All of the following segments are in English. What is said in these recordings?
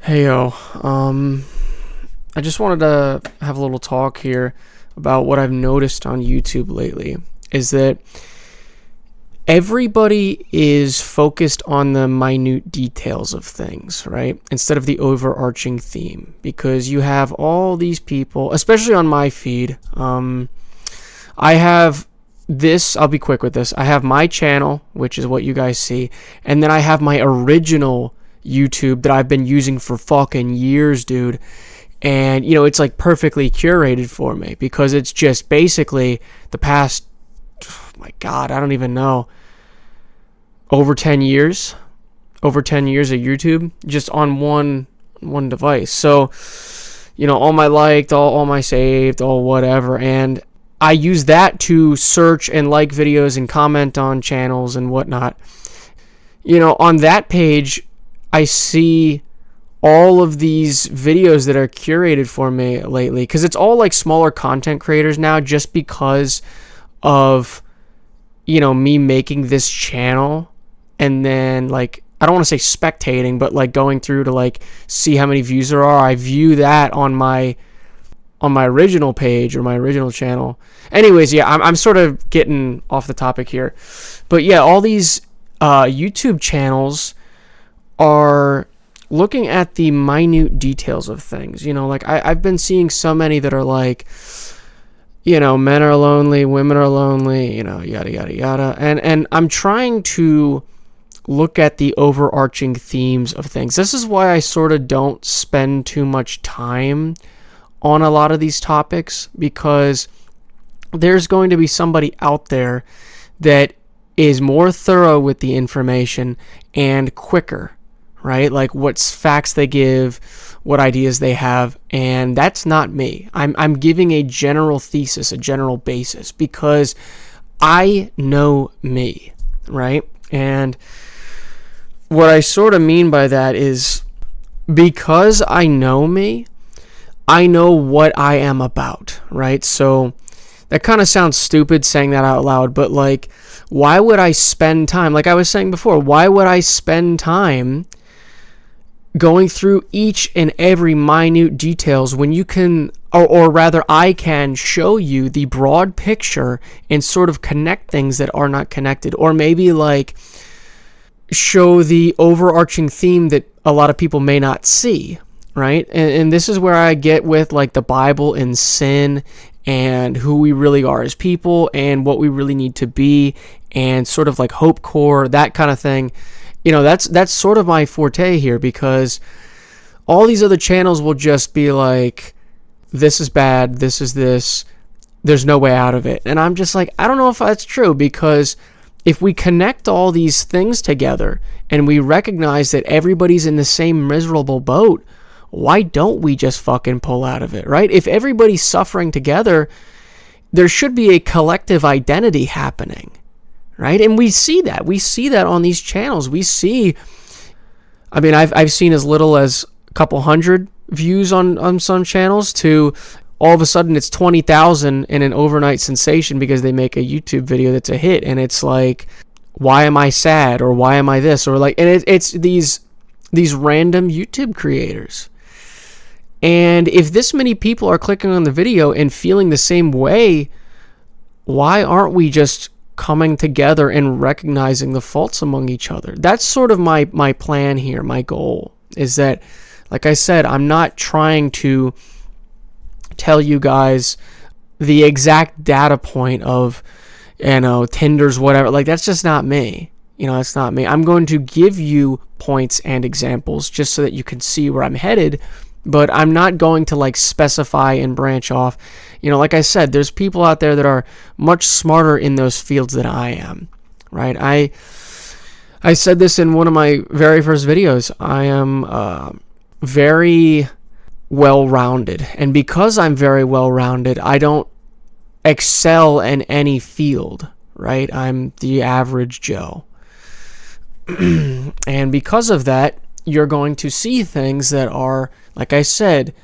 Hey yo, I just wanted to have a little talk here about what I've noticed on YouTube lately is that everybody is focused on the minute details of things, right? Instead of the overarching theme, because you have all these people, especially on my feed. I have this, I'll be quick with this. I have my channel, which is what you guys see, and then I have my original YouTube that I've been using for fucking years, dude. And, it's like perfectly curated for me because it's just basically the past, oh my God, I don't even know, over 10 years. Over 10 years of YouTube just on one device. So, all my liked, all my saved, all whatever. And I use that to search and like videos and comment on channels and whatnot. On that page, I see all of these videos that are curated for me lately because it's all like smaller content creators now just because of, me making this channel and then like, I don't want to say spectating, but like going through to like see how many views there are. I view that on my original page or my original channel. Anyways, yeah, I'm sort of getting off the topic here. But yeah, all these YouTube channels are looking at the minute details of things. Like I've been seeing so many that are like, men are lonely, women are lonely, yada, yada, yada. And I'm trying to look at the overarching themes of things. This is why I sort of don't spend too much time on a lot of these topics, because there's going to be somebody out there that is more thorough with the information and quicker, right? Like what facts they give, what ideas they have, and that's not me. I'm giving a general thesis, a general basis, because I know me, right? And what I sort of mean by that is because I know me, I know what I am about, right? So that kind of sounds stupid saying that out loud, but like, why would I spend time, like I was saying before, why would I spend time going through each and every minute details when you can, or rather I can show you the broad picture and sort of connect things that are not connected, or maybe like show the overarching theme that a lot of people may not see, right? And this is where I get with like the Bible and sin and who we really are as people and what we really need to be and sort of like hope core, that kind of thing. That's sort of my forte here, because all these other channels will just be like, this is bad, this is this, there's no way out of it. And I'm just like, I don't know if that's true, because if we connect all these things together and we recognize that everybody's in the same miserable boat, why don't we just fucking pull out of it, right? If everybody's suffering together, there should be a collective identity happening, right? And we see that. We see that on these channels. We see, I mean, I've seen as little as a couple hundred views on some channels to all of a sudden it's 20,000 and an overnight sensation because they make a YouTube video that's a hit. And it's like, why am I sad? Or why am I this? Or like, and it's these random YouTube creators. And if this many people are clicking on the video and feeling the same way, why aren't we just coming together and recognizing the faults among each other? That's sort of my plan here. My goal is that, like I said, I'm not trying to tell you guys the exact data point of, Tinder's whatever. Like, that's just not me. That's not me. I'm going to give you points and examples just so that you can see where I'm headed, but I'm not going to like specify and branch off. Like I said, there's people out there that are much smarter in those fields than I am, right? I said this in one of my very first videos. I am very well-rounded, and because I'm very well-rounded, I don't excel in any field, right? I'm the average Joe. And because of that, you're going to see things that are, like I said,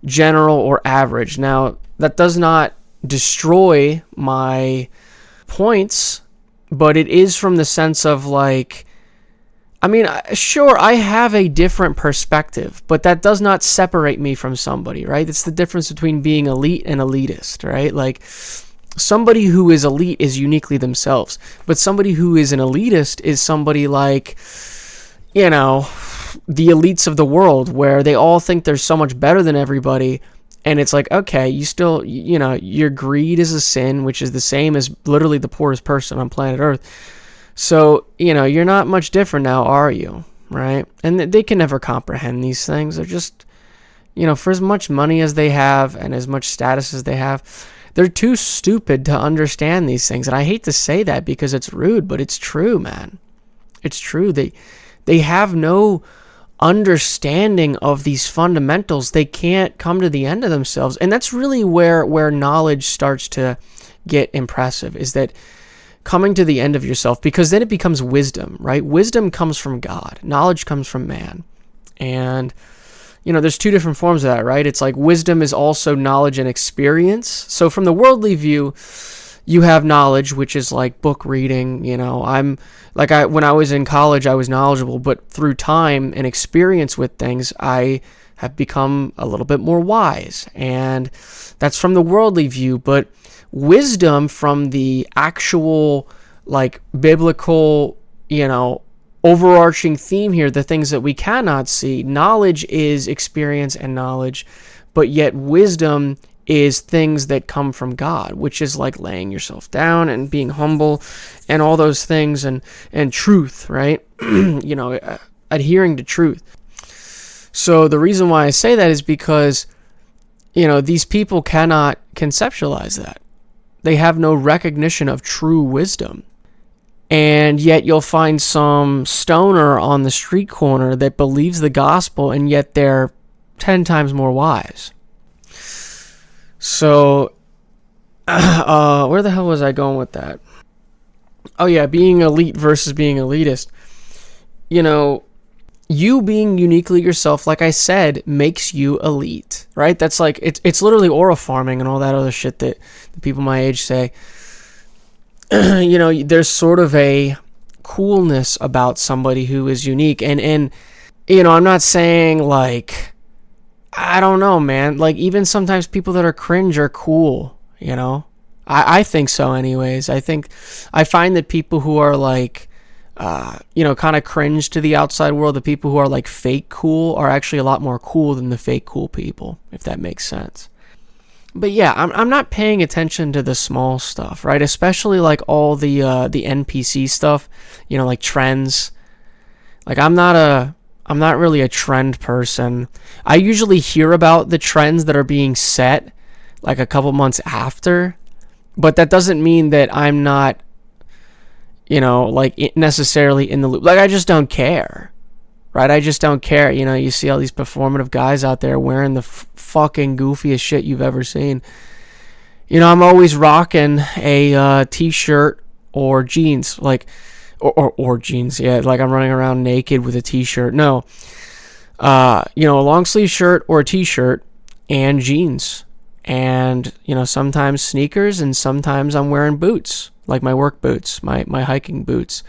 general or average. Now, that does not destroy my points, but it is from the sense of like, I mean, sure, I have a different perspective, but that does not separate me from somebody, right? It's the difference between being elite and elitist, right? Like, somebody who is elite is uniquely themselves, but somebody who is an elitist is somebody like, you know, the elites of the world, where they all think they're so much better than everybody. And it's like, okay, you still, you know, your greed is a sin, which is the same as literally the poorest person on planet Earth. So, you know, you're not much different now, are you? Right? And they can never comprehend these things. They're just, you know, for as much money as they have and as much status as they have, they're too stupid to understand these things. And I hate to say that because it's rude, but it's true, man. It's true. They have no understanding of these fundamentals. They can't come to the end of themselves. And that's really where knowledge starts to get impressive, is that coming to the end of yourself, because then it becomes wisdom, right? Wisdom comes from God. Knowledge comes from man. And, you know, there's two different forms of that, right? It's like wisdom is also knowledge and experience. So from the worldly view, you have knowledge, which is like book reading. You know, when I was in college, I was knowledgeable, but through time and experience with things, I have become a little bit more wise. And that's from the worldly view. But wisdom from the actual, like, biblical, you know, overarching theme here, the things that we cannot see. Knowledge is experience and knowledge, but yet wisdom is things that come from God, which is like laying yourself down and being humble and all those things, and truth, right? You know, adhering to truth. So the reason why I say that is because, you know, these people cannot conceptualize that. They have no recognition of true wisdom. And yet you'll find some stoner on the street corner that believes the gospel, and yet they're 10 times more wise. So, where the hell was I going with that? Oh yeah, being elite versus being elitist. You know, you being uniquely yourself, like I said, makes you elite, right? That's like, it's literally aura farming and all that other shit that the people my age say. You know, there's sort of a coolness about somebody who is unique. And you know, I'm not saying like, I don't know, man. Like, even sometimes people that are cringe are cool, you know? I think so anyways. I find that people who are like, you know, kind of cringe to the outside world, the people who are like fake cool, are actually a lot more cool than the fake cool people, if that makes sense. But yeah, I'm not paying attention to the small stuff, right? Especially like all the NPC stuff, you know, like trends. Like, I'm not really a trend person. I usually hear about the trends that are being set like a couple months after, but that doesn't mean that I'm not, you know, like necessarily in the loop. Like, I just don't care, right? I just don't care. You know, you see all these performative guys out there wearing the fucking goofiest shit you've ever seen. You know, I'm always rocking a t-shirt or jeans, like, or jeans, yeah, like I'm running around naked with a t-shirt. No, you know, a long sleeve shirt or a t-shirt and jeans, and, you know, sometimes sneakers, and sometimes I'm wearing boots, like my work boots, my hiking boots.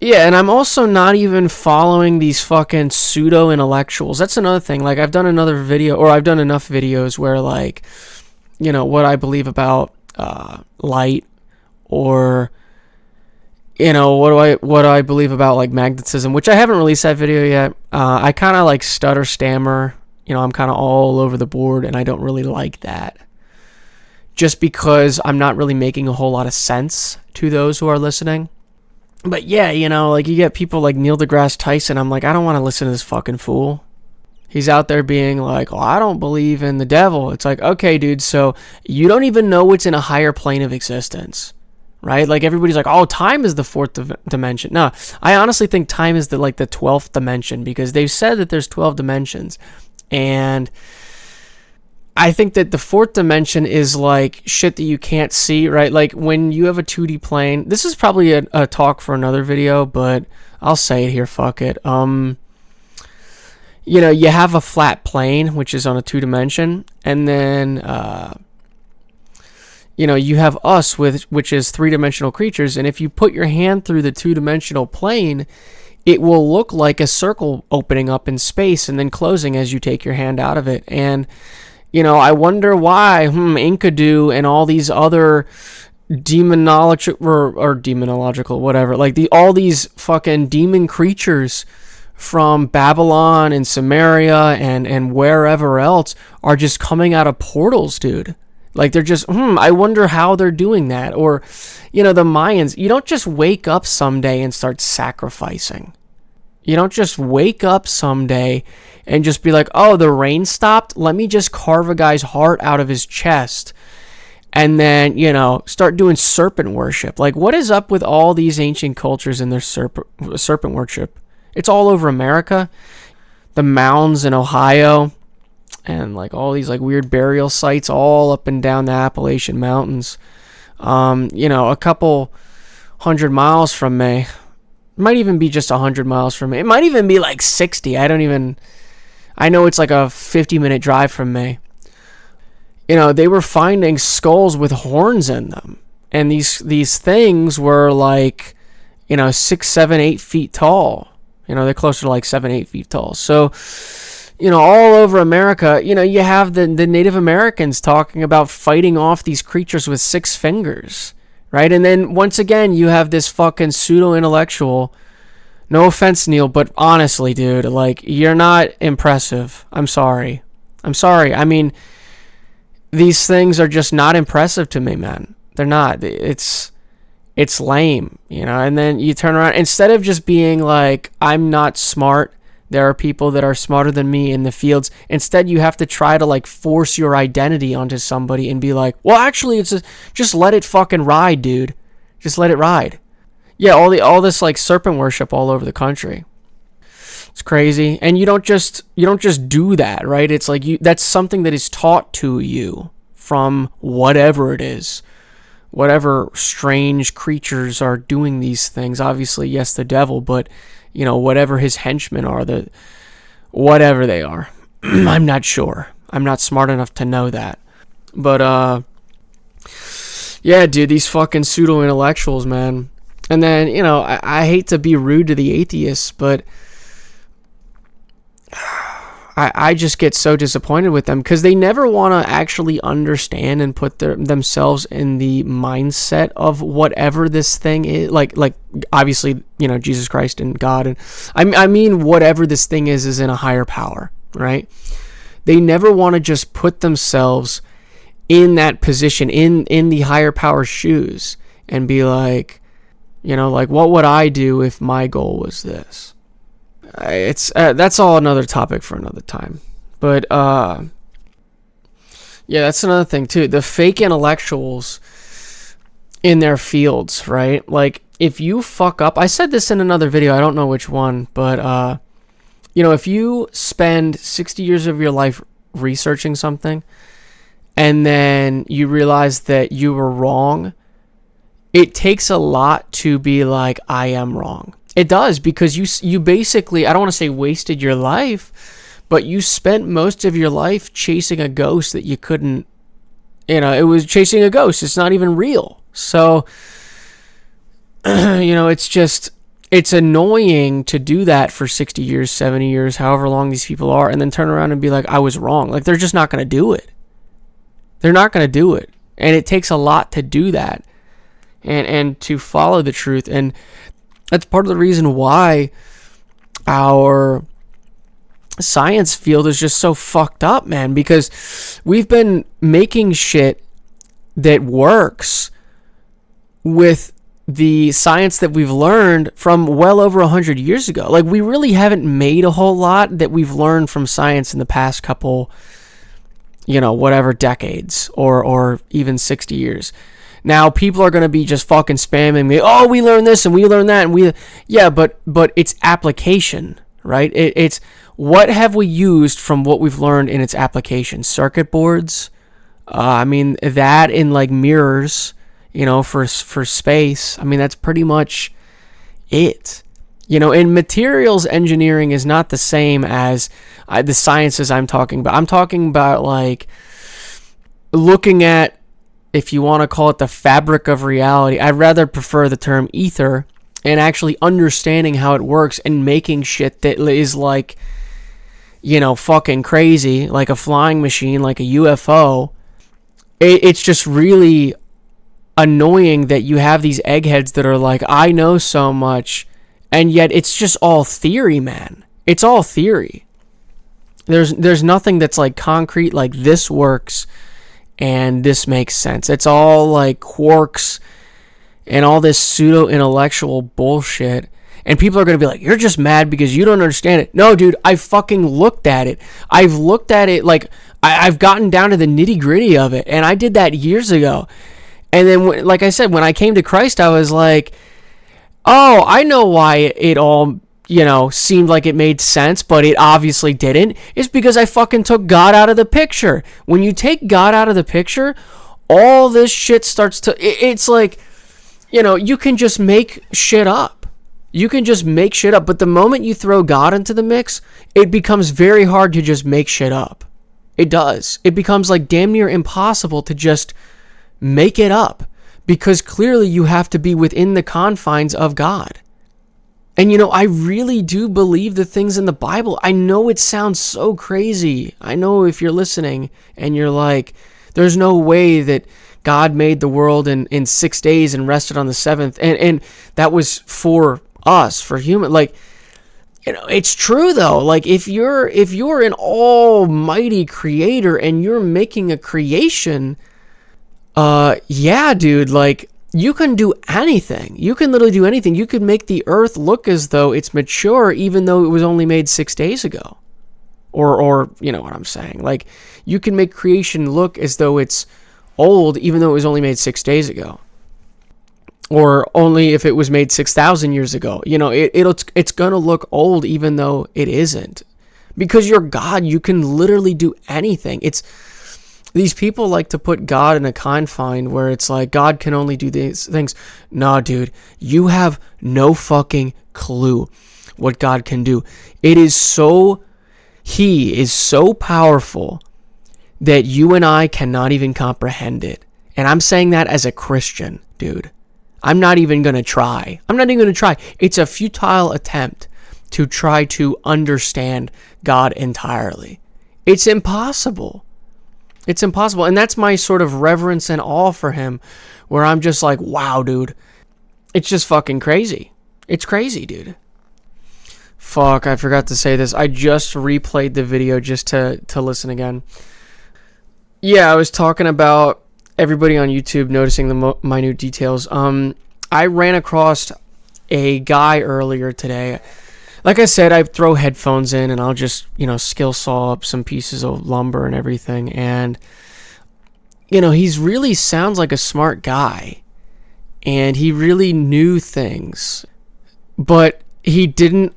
Yeah, and I'm also not even following these fucking pseudo intellectuals. That's another thing. Like, I've done enough videos where, like, you know, what I believe about light, or, you know, what I believe about like magnetism, which I haven't released that video yet. I kind of like stutter stammer, you know, I'm kind of all over the board, and I don't really like that, just because I'm not really making a whole lot of sense to those who are listening. But yeah, you know, like, you get people like Neil deGrasse Tyson. I'm like, I don't want to listen to this fucking fool. He's out there being like, oh, I don't believe in the devil. It's like, okay, dude, so you don't even know what's in a higher plane of existence. Right? Like, everybody's like, oh, time is the fourth dimension. No, I honestly think time is the 12th dimension, because they've said that there's 12 dimensions. And I think that the fourth dimension is like shit that you can't see, right? Like, when you have a 2D plane, this is probably a talk for another video, but I'll say it here, fuck it. You know, you have a flat plane, which is on a 2-dimension, and then, you know, you have us, which is 3-dimensional creatures, and if you put your hand through the 2-dimensional plane, it will look like a circle opening up in space and then closing as you take your hand out of it. And, I wonder why Enkidu and all these other demonological, whatever, like all these fucking demon creatures from Babylon and Samaria and wherever else are just coming out of portals, dude. Like they're just, I wonder how they're doing that. Or, the Mayans, you don't just wake up someday and start sacrificing. You don't just wake up someday and just be like, oh, the rain stopped. Let me just carve a guy's heart out of his chest. And then, start doing serpent worship. Like, what is up with all these ancient cultures and their serpent worship? It's all over America. The mounds in Ohio. And, like, all these, like, weird burial sites all up and down the Appalachian Mountains. A couple 100 miles from me. It might even be just 100 miles from me. It might even be, like, 60. I know it's, like, a 50-minute drive from me. They were finding skulls with horns in them. And these things were, like, 6, 7, 8 feet tall. They're closer to, like, 7, 8 feet tall. So, all over America, you have the Native Americans talking about fighting off these creatures with 6 fingers, right? And then, once again, you have this fucking pseudo-intellectual. No offense, Neil, but honestly, dude, like, you're not impressive. I'm sorry. I mean, these things are just not impressive to me, man. They're not. It's lame, and then you turn around, instead of just being like, I'm not smart, there are people that are smarter than me in the fields. Instead, you have to try to, like, force your identity onto somebody and be like, well, actually, just let it fucking ride, dude. Just let it ride. Yeah, all this, like, serpent worship all over the country. It's crazy. And you don't just do that, right? It's like that's something that is taught to you from whatever it is. Whatever strange creatures are doing these things. Obviously, yes, the devil, but whatever his henchmen are, whatever they are. I'm not sure. I'm not smart enough to know that. But yeah, dude, these fucking pseudo-intellectuals, man. And then, I hate to be rude to the atheists, but I just get so disappointed with them because they never want to actually understand and put themselves in the mindset of whatever this thing is. Like obviously, Jesus Christ and God. And I mean, whatever this thing is in a higher power, right? They never want to just put themselves in that position, in the higher power shoes and be like, like, what would I do if my goal was this? It's that's all another topic for another time. But yeah, that's another thing too. The fake intellectuals in their fields, right? Like, if you fuck up, I said this in another video, I don't know which one, but if you spend 60 years of your life researching something and then you realize that you were wrong, it takes a lot to be like, I am wrong. It does, because you basically, I don't want to say wasted your life, but you spent most of your life chasing a ghost that you couldn't, it was chasing a ghost. It's not even real. So, it's annoying to do that for 60 years, 70 years, however long these people are, and then turn around and be like, I was wrong. Like, they're just not going to do it. They're not going to do it. And it takes a lot to do that and to follow the truth. And that's part of the reason why our science field is just so fucked up, man, because we've been making shit that works with the science that we've learned from well over 100 years ago. Like, we really haven't made a whole lot that we've learned from science in the past couple, whatever decades or even 60 years. Now, people are going to be just fucking spamming me. Oh, we learned this and we learned that. And yeah, but it's application, right? It's what have we used from what we've learned in its application? Circuit boards. That in like mirrors, for space. That's pretty much it. And materials engineering is not the same as the sciences I'm talking about. I'm talking about like looking at, if you want to call it the fabric of reality. I'd rather prefer the term ether and actually understanding how it works and making shit that is like, fucking crazy, like a flying machine, like a UFO. It's just really annoying that you have these eggheads that are like, I know so much, and yet it's just all theory, man. It's all theory. There's nothing that's like concrete, like this works and this makes sense. It's all like quarks and all this pseudo-intellectual bullshit. And people are going to be like, you're just mad because you don't understand it. No, dude, I fucking looked at it. I've looked at it, like, I've gotten down to the nitty-gritty of it. And I did that years ago. And then, like I said, when I came to Christ, I was like, oh, I know why it all, seemed like it made sense, but it obviously didn't. It's because I fucking took God out of the picture. When you take God out of the picture, all this shit starts to, it's like, you can just make shit up. You can just make shit up. But the moment you throw God into the mix, it becomes very hard to just make shit up. It does. It becomes like damn near impossible to just make it up, because clearly you have to be within the confines of God. And I really do believe the things in the Bible. I know it sounds so crazy. I know if you're listening and you're like, there's no way that God made the world in 6 days and rested on the seventh. And that was for us, for human. Like, it's true though. Like, if you're an almighty creator and you're making a creation, yeah, dude, like, you can do anything. You can literally do anything. You could make the earth look as though it's mature, even though it was only made 6 days ago. Or you know what I'm saying? Like, you can make creation look as though it's old, even though it was only made 6 days ago. Or only if it was made 6,000 years ago. It's gonna look old, even though it isn't. Because you're God, you can literally do anything. These people like to put God in a confine where it's like, God can only do these things. Nah, dude, you have no fucking clue what God can do. He is so powerful that you and I cannot even comprehend it. And I'm saying that as a Christian, dude. I'm not even going to try. It's a futile attempt to try to understand God entirely. It's impossible. And that's my sort of reverence and awe for him, where I'm just like, wow, dude. It's just fucking crazy. It's crazy, dude. Fuck, I forgot to say this. I just replayed the video just to listen again. Yeah, I was talking about everybody on YouTube noticing the minute details. I ran across a guy earlier today. Like I said, I throw headphones in and I'll just, skill saw up some pieces of lumber and everything. And, he's really sounds like a smart guy. And he really knew things. But he didn't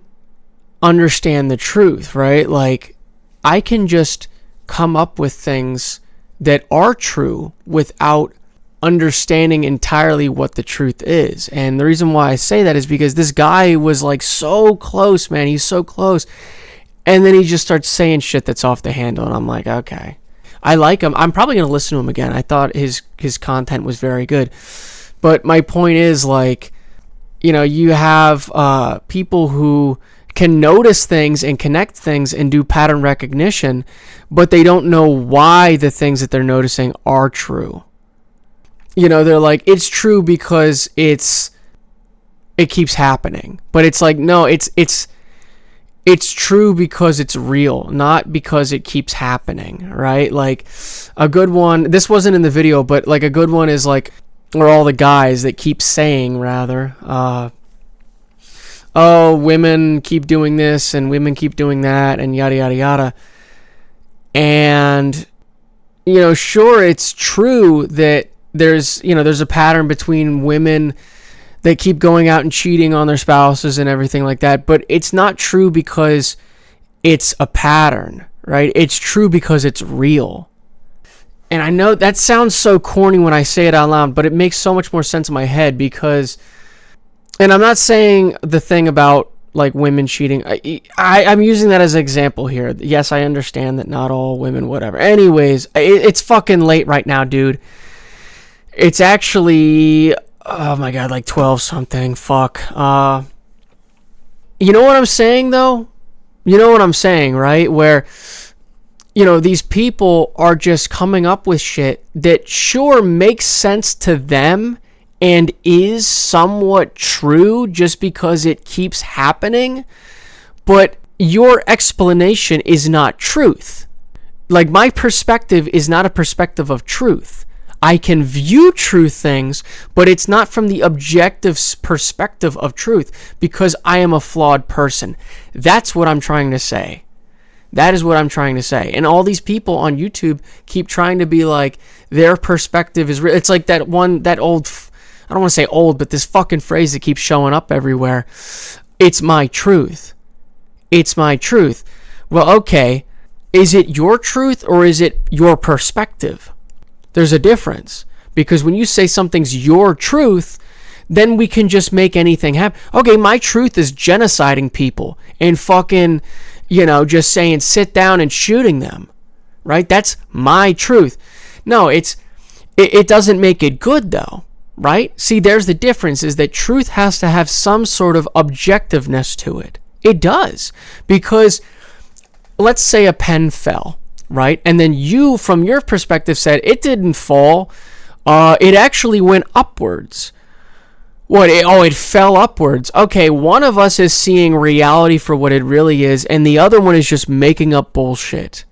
understand the truth, right? Like, I can just come up with things that are true without understanding entirely what the truth is. And the reason why I say that is because this guy was like so close, man. He's so close. And then he just starts saying shit that's off the handle. And I'm like, okay. I like him. I'm probably going to listen to him again. I thought his content was very good. But my point is, like, you have people who can notice things and connect things and do pattern recognition, but they don't know why the things that they're noticing are true. They're like, it's true because it keeps happening. But it's like, no, it's true because it's real, not because it keeps happening, right? Like, a good one, this wasn't in the video, but like a good one is like, or all the guys that keep saying, rather, oh, women keep doing this and women keep doing that and yada, yada, yada. And, sure, it's true that there's a pattern between women that keep going out and cheating on their spouses and everything like that. But it's not true because it's a pattern, right? It's true because it's real. And I know that sounds so corny when I say it out loud, but it makes so much more sense in my head because... And I'm not saying the thing about, like, women cheating. I'm using that as an example here. Yes, I understand that not all women, whatever. Anyways, it's fucking late right now, dude. It's actually oh my god, like 12 something. Fuck. You know what I'm saying though? You know what I'm saying, right? Where, these people are just coming up with shit that sure makes sense to them and is somewhat true just because it keeps happening, but your explanation is not truth. Like, my perspective is not a perspective of truth. I can view true things, but it's not from the objective perspective of truth because I am a flawed person. That's what I'm trying to say. That is what I'm trying to say. And all these people on YouTube keep trying to be like, their perspective is real. It's like that old, I don't want to say old, but this fucking phrase that keeps showing up everywhere. It's my truth. It's my truth. Well, okay. Is it your truth or is it your perspective? There's a difference, because when you say something's your truth, then we can just make anything happen. Okay, my truth is genociding people and fucking, just saying sit down and shooting them, right? That's my truth. No, it doesn't make it good though, right? See, there's the difference, is that truth has to have some sort of objectiveness to it. It does, because let's say a pen fell, right? And then you, from your perspective, said it didn't fall. It actually went upwards. What? It fell upwards. Okay, one of us is seeing reality for what it really is, and the other one is just making up bullshit.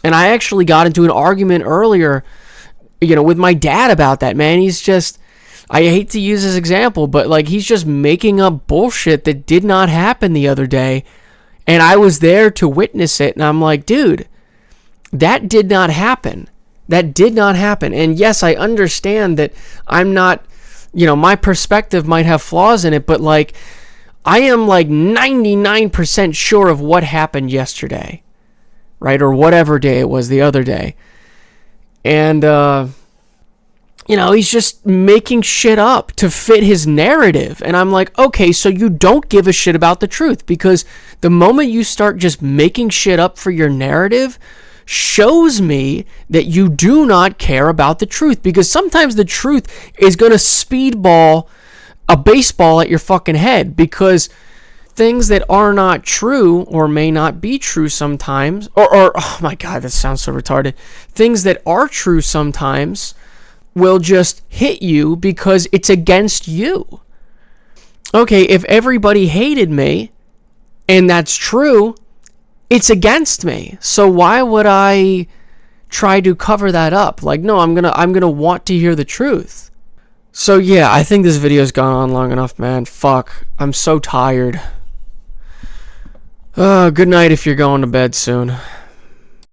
And I actually got into an argument earlier, with my dad about that, man. He's just, I hate to use this example, but like, he's just making up bullshit that did not happen the other day. And I was there to witness it, and I'm like, dude, that did not happen. That did not happen. And yes, I understand that I'm not, my perspective might have flaws in it, but like, I am like 99% sure of what happened yesterday, right? Or whatever day it was the other day. And, he's just making shit up to fit his narrative. And I'm like, okay, so you don't give a shit about the truth, because the moment you start just making shit up for your narrative shows me that you do not care about the truth, because sometimes the truth is going to speedball a baseball at your fucking head, because things that are not true or may not be true sometimes, or oh my god, that sounds so retarded. Things that are true sometimes will just hit you because it's against you. Okay, if everybody hated me, and that's true, it's against me. So why would I try to cover that up? Like, no, I'm gonna want to hear the truth. So yeah, I think this video's gone on long enough, man. Fuck, I'm so tired. Good night if you're going to bed soon.